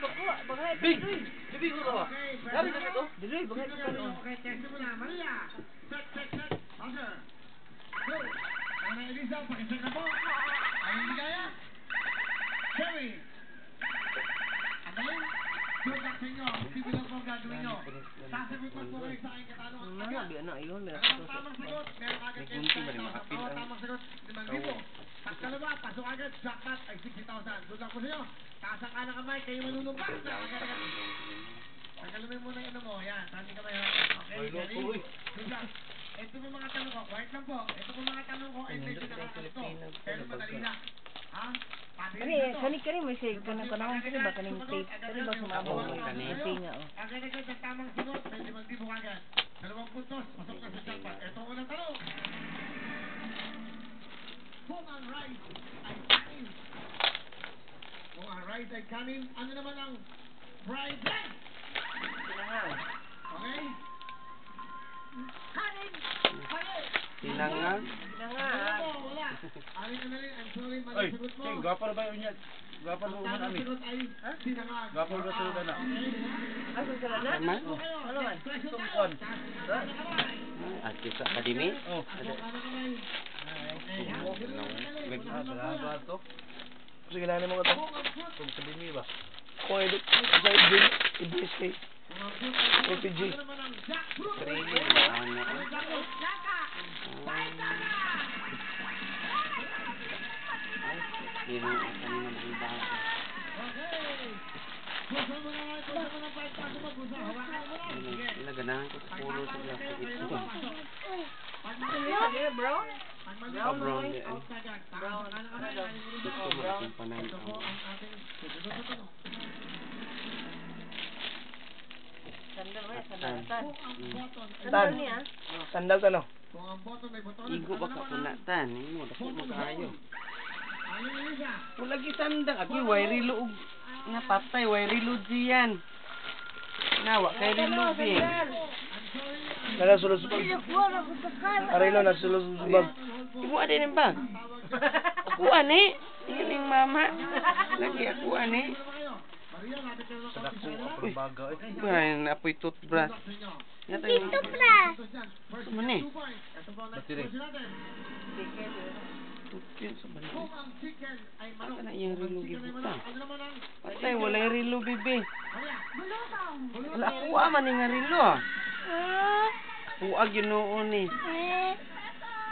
bagay. Big! Big ko ba? Dari na ito? Dili, bagay ko ano. Okay, test mo na. Maria! Set. Passer! Go! Ana Elisa, pakicheck na po. Aling ligaya. Cherry! Ang galing. Good luck sa inyo. Sige lang po ang gagawin nyo. Sasagot man po kayo sa aking katanungan. Ang tamang sagot, meron agad kayo sa tamang sagot, 5,000. Pag dalawa, pasok agad, jackpot ay 60,000. Good luck po sa inyo. Taas ang kanang kamay, kayo manunumpa. Pagkalumin mo na yung ano mo, yan, tani kamay ha. Okay, ready? Good luck. Ito po mga tanong ko, quiet lang po. Ito po mga tanong ko ay medyo nakakasto. Pero madali lang. Ha? Kani may say kanang kani ba kaning tape? Kani ba sumabot kani? Tinga oh. Ang agad ng tamang sunod, may 5,000 agad. 2 puntos, pasok na sa jackpot. Ito unang tanong. Kung ang rice ay kanin. Kung ang rice ay kanin, ano naman ang fried rice? Okay? Kanin! Kanin! Sinanga? Wala. Alin na rin, I'm sorry, mali sagot mo. Gwapo na ba yun yan? Gwapo na Ang tamang sagot ay sinangag. Gwapo na sunod na. Asa sila na? Ano man? Tungkon. Artist Academy? Oh. Salamat to. Sige na mo ka to. Kung Academy ba? Kung edit, iblis kay OPG. Training. Yun ang asan naman ang bago. Pinaganahan ko sa pulo sa ito. Brown? Oh, brown yan. Brown. Gusto mo akong panay. Sandal ba? Sandal. Tan. Sandal ka no? Igo ba ka punatan? Imo, dako mo kayo. Wala gi sandal. Aki, way rilo. Nga patay, way rilo diyan. Nawa, kay rilo din. Nasulusubag. Arilo, nasulusubag. Ibu ada ni bang? Aku ane. Ini mama. Lagi aku ane. Uy, baga eh. Bain, apoy toothbrush. Toothbrush. Mana? Batiri. Toothbrush sa balik. Apa nak yang rilo gibuta? Patay, wala yung rilo bibi. Wala aku aman nga rilo. Huwag yun noon eh.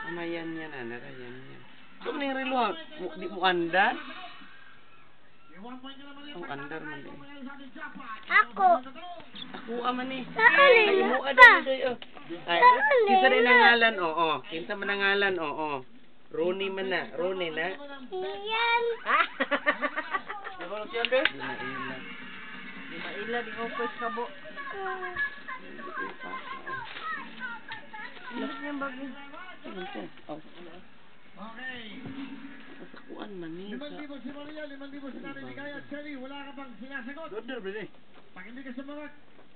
Amayan yan, anara yan yan. So, maning rilo, di mo andar? Ang andar man din. Ako. Ako aman eh. Saan Ay, mo pa? ada dito. Ay, kinsa rin nangalan, oo. Kinsa man nangalan, oo. Ronnie man na, Ronnie na. Iyan. Nabalot yan, be? Di maila. Maila di ko pwes kabo. Yung bagay. Oh, Okay. kasakuan man eh. 5,000 si Maria, 5,000 si Nanay Ligaya. Cherry, wala ka bang sinasagot? Good na, be? Pag hindi ka sumagot,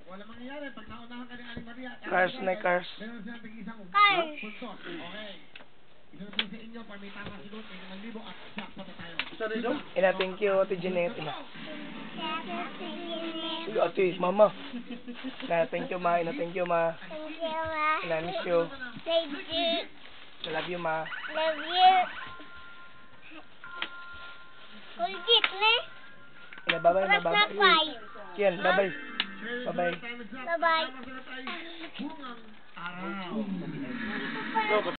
wala mangyayari. Pag naunahan ka ni Aling Maria, Cars na cars. meron silang tig-isang Cars. puntos. Okay. Isa na po sa inyo, pag may tamang sagot, may 5,000 at jackpot na tayo. Isa rin daw? Ina, thank you, Ate Jeanette. Ate, mama. Ina, thank you, ma. Ina, thank you, ma. Thank you, ma. Ina, miss you. Thank you. I love you, ma. Love you. Kulgit na. Ina, bye-bye, ma. Oras na Bye-bye. 5. Kian, bye-bye. Bye-bye. Bye-bye. Bungang araw. Super.